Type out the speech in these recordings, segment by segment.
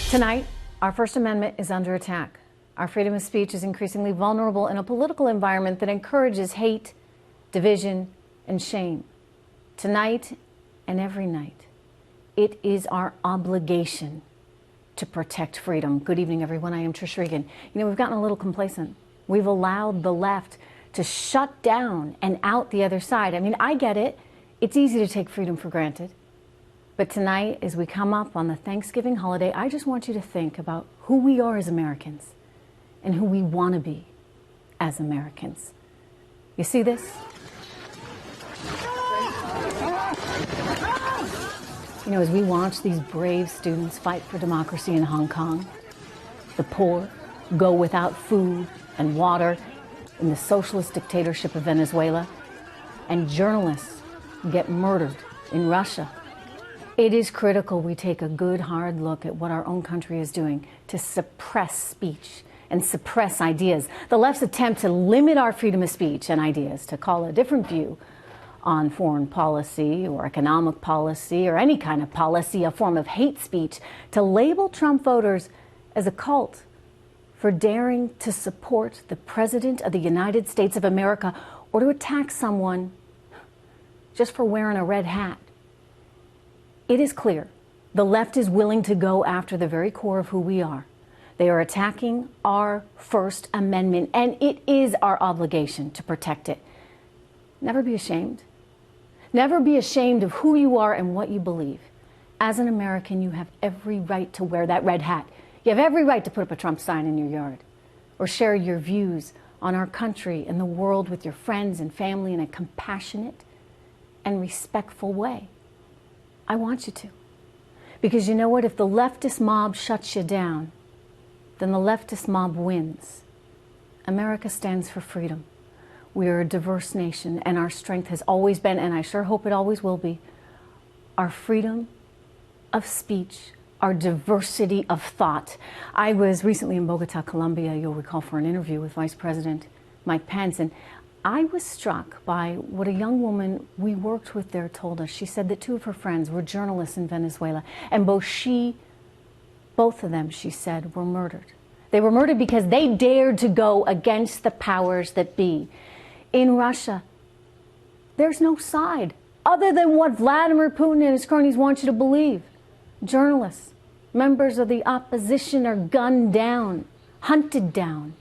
Tonight, our First Amendment is under attack. Our freedom of speech is increasingly vulnerable in a political environment that encourages hate, division, and shame. Tonight and every night, it is our obligation to protect freedom. Good evening, everyone. I am Trish Regan. You know, we've gotten a little complacent. We've allowed the left to shut down and out the other side. I mean, I get it. It's easy to take freedom for granted. But tonight, as we come up on the Thanksgiving holiday, I just want you to think about who we are as Americans and who we want to be as Americans. You see this? You know, as we watch these brave students fight for democracy in Hong Kong, the poor go without food and water in the socialist dictatorship of Venezuela, and journalists get murdered in Russia, it is critical we take a good, hard look at what our own country is doing to suppress speech and suppress ideas. The left's attempt to limit our freedom of speech and ideas, to call a different view on foreign policy or economic policy or any kind of policy a form of hate speech, to label Trump voters as a cult for daring to support the President of the United States of America, or to attack someone just for wearing a red hat. It is clear the left is willing to go after the very core of who we are. They are attacking our First Amendment, and it is our obligation to protect it. Never be ashamed. Never be ashamed of who you are and what you believe. As an American, you have every right to wear that red hat. You have every right to put up a Trump sign in your yard, or share your views on our country and the world with your friends and family in a compassionate and respectful way. I want you to. Because you know what? If the leftist mob shuts you down, then the leftist mob wins. America stands for freedom. We are a diverse nation, and our strength has always been, and I sure hope it always will be, our freedom of speech, our diversity of thought. I was recently in Bogota, Colombia, you'll recall, for an interview with Vice President Mike Pence, and I was struck by what a young woman we worked with there told us. She said that two of her friends were journalists in Venezuela, and both of them, she said, were murdered. They were murdered because they dared to go against the powers that be. In Russia, there's no side other than what Vladimir Putin and his cronies want you to believe. Journalists, members of the opposition are gunned down, hunted down.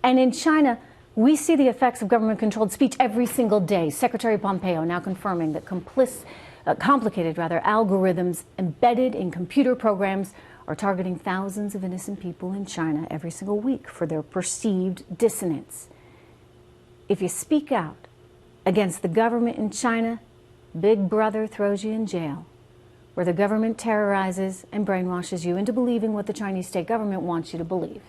And in China, we see the effects of government-controlled speech every single day. Secretary Pompeo now confirming that complicated algorithms embedded in computer programs are targeting thousands of innocent people in China every single week for their perceived dissonance. If you speak out against the government in China, Big Brother throws you in jail, where the government terrorizes and brainwashes you into believing what the Chinese state government wants you to believe.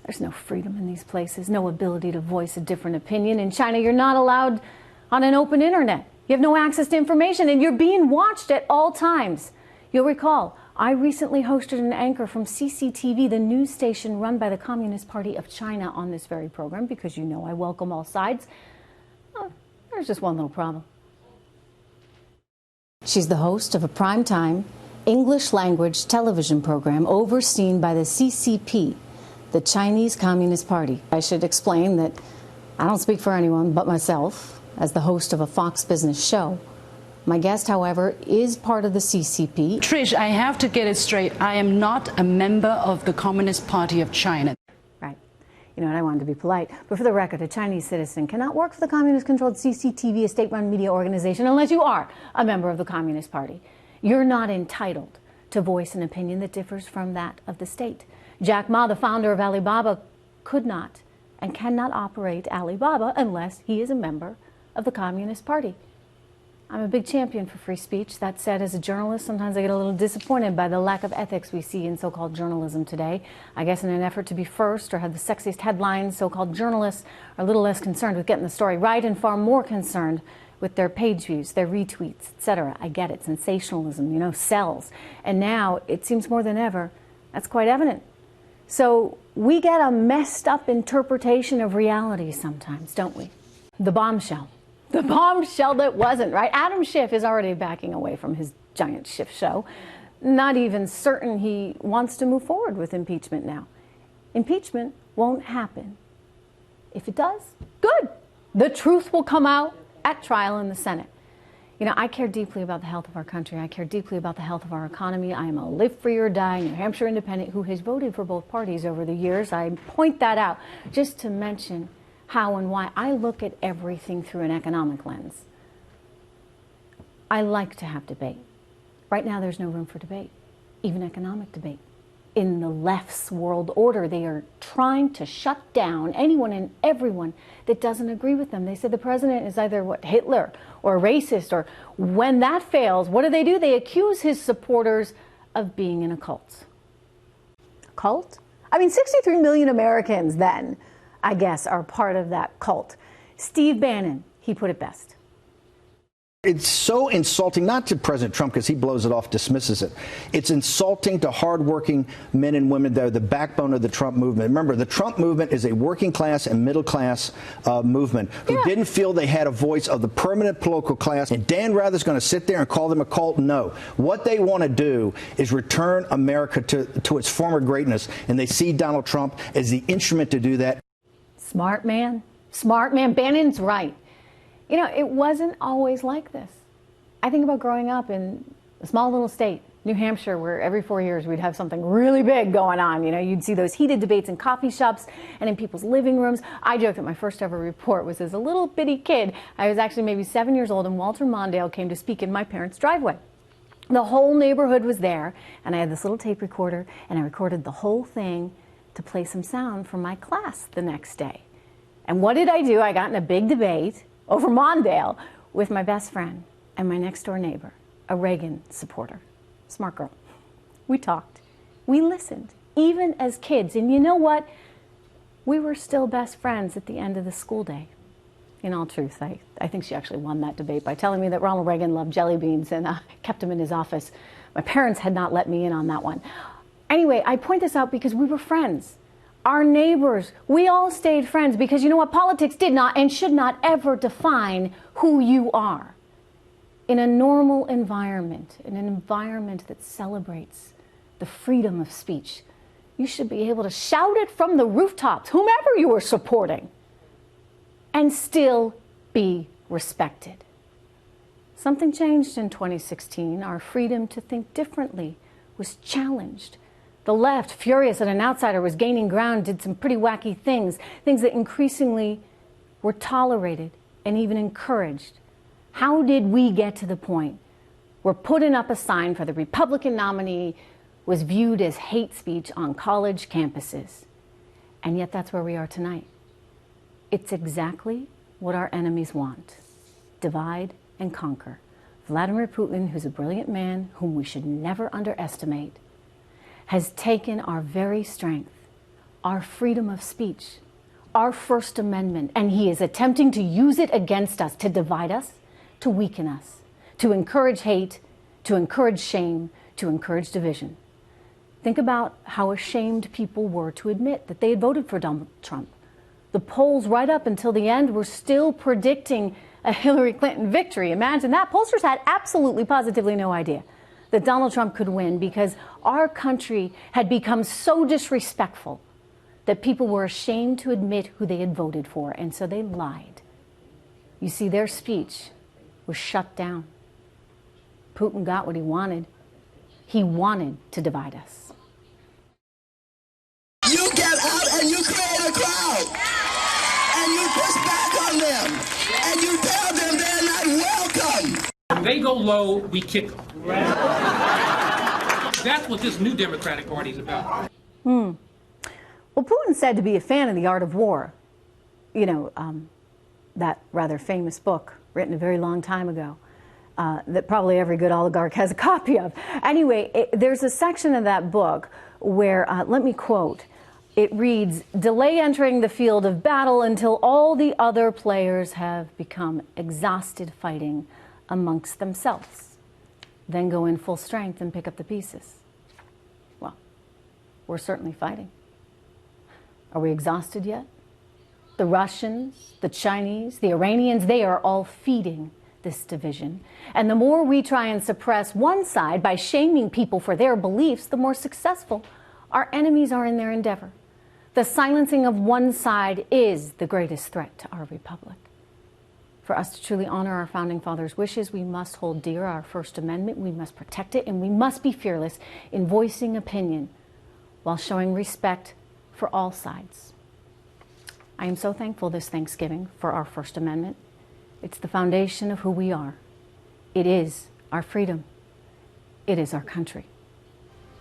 There's no freedom in these places, no ability to voice a different opinion. In China, you're not allowed on an open internet. You have no access to information, and you're being watched at all times. You'll recall, I recently hosted an anchor from CCTV, the news station run by the Communist Party of China, on this very program, because you know I welcome all sides. Oh, there's just one little problem. She's the host of a primetime English language television program overseen by the CCP, the Chinese Communist Party. I should explain that I don't speak for anyone but myself as the host of a Fox Business show. My guest, however, is part of the CCP. Trish, I have to get it straight. I am not a member of the Communist Party of China. Right. You know, and I wanted to be polite, but for the record, a Chinese citizen cannot work for the communist-controlled CCTV, a state-run media organization, unless you are a member of the Communist Party. You're not entitled to voice an opinion that differs from that of the state. Jack Ma, the founder of Alibaba, could not and cannot operate Alibaba unless he is a member of the Communist Party. I'm a big champion for free speech. That said, as a journalist, sometimes I get a little disappointed by the lack of ethics we see in so-called journalism today. I guess in an effort to be first or have the sexiest headlines, so-called journalists are a little less concerned with getting the story right and far more concerned with their page views, their retweets, etc. I get it. Sensationalism, you know, sells. And now, it seems more than ever, that's quite evident. So we get a messed up interpretation of reality sometimes, don't we? The bombshell. The bombshell that wasn't, right? Adam Schiff is already backing away from his giant Schiff show. not even certain he wants to move forward with impeachment now. Impeachment won't happen. If it does, good. The truth will come out at trial in the Senate. You know, I care deeply about the health of our country. I care deeply about the health of our economy. I am a live free or die New Hampshire independent who has voted for both parties over the years. I point that out just to mention how and why I look at everything through an economic lens. I like to have debate. Right now, there's no room for debate, even economic debate. In the left's world order, they are trying to shut down anyone and everyone that doesn't agree with them. They say the president is either Hitler or racist, or when that fails, what do? They accuse his supporters of being in a cult. A cult? I mean, 63 million Americans then, I guess, are part of that cult. Steve Bannon, he put it best. It's so insulting, not to President Trump because he blows it off, dismisses it. It's insulting to hardworking men and women that are the backbone of the Trump movement. Remember, the Trump movement is a working class and middle class movement who didn't feel they had a voice of the permanent political class. And Dan Rather's going to sit there and call them a cult? No. What they want to do is return America to its former greatness. And they see Donald Trump as the instrument to do that. Smart man. Smart man. Bannon's right. You know, it wasn't always like this. I think about growing up in a small little state, New Hampshire, where every 4 years we'd have something really big going on. You know, you'd see those heated debates in coffee shops and in people's living rooms. I joke that my first ever report was as a little bitty kid. I was actually maybe 7 years old, and Walter Mondale came to speak in my parents' driveway. The whole neighborhood was there, and I had this little tape recorder, and I recorded the whole thing to play some sound for my class the next day. And what did I do? I got in a big debate over Mondale with my best friend and my next door neighbor, a Reagan supporter. Smart girl. We talked. We listened, even as kids. And you know what? We were still best friends at the end of the school day. In all truth, I think she actually won that debate by telling me that Ronald Reagan loved jelly beans and kept them in his office. My parents had not let me in on that one. Anyway, I point this out because we were friends. Our neighbors, we all stayed friends because you know what? Politics did not and should not ever define who you are. In a normal environment, in an environment that celebrates the freedom of speech, you should be able to shout it from the rooftops, whomever you are supporting, and still be respected. Something changed in 2016. Our freedom to think differently was challenged. The left, furious that an outsider was gaining ground, did some pretty wacky things, things that increasingly were tolerated and even encouraged. How did we get to the point where putting up a sign for the Republican nominee was viewed as hate speech on college campuses? And yet that's where we are tonight. It's exactly what our enemies want. Divide and conquer. Vladimir Putin, who's a brilliant man whom we should never underestimate, has taken our very strength, our freedom of speech, our First Amendment, and he is attempting to use it against us, to divide us, to weaken us, to encourage hate, to encourage shame, to encourage division. Think about how ashamed people were to admit that they had voted for Donald Trump. The polls right up until the end were still predicting a Hillary Clinton victory. Imagine that. Pollsters had absolutely, positively no idea that Donald Trump could win because our country had become so disrespectful that people were ashamed to admit who they had voted for, and so they lied. You see, their speech was shut down. Putin got what he wanted. He wanted to divide us. You get out and you create a crowd, and you push back on them, and you tell them they're not welcome. When they go low, we kick them. That's what this new Democratic Party is about. Well, Putin said to be a fan of the art of war. You know, that rather famous book written a very long time ago that probably every good oligarch has a copy of. Anyway, there's a section of that book where, let me quote, it reads, "Delay entering the field of battle until all the other players have become exhausted fighting amongst themselves. Then go in full strength and pick up the pieces." Well, we're certainly fighting. Are we exhausted yet? The Russians, the Chinese, the Iranians, they are all feeding this division. And the more we try and suppress one side by shaming people for their beliefs, the more successful our enemies are in their endeavor. The silencing of one side is the greatest threat to our republic. For us to truly honor our founding fathers' wishes, we must hold dear our First Amendment, we must protect it, and we must be fearless in voicing opinion while showing respect for all sides. I am so thankful this Thanksgiving for our First Amendment. It's the foundation of who we are. It is our freedom. It is our country.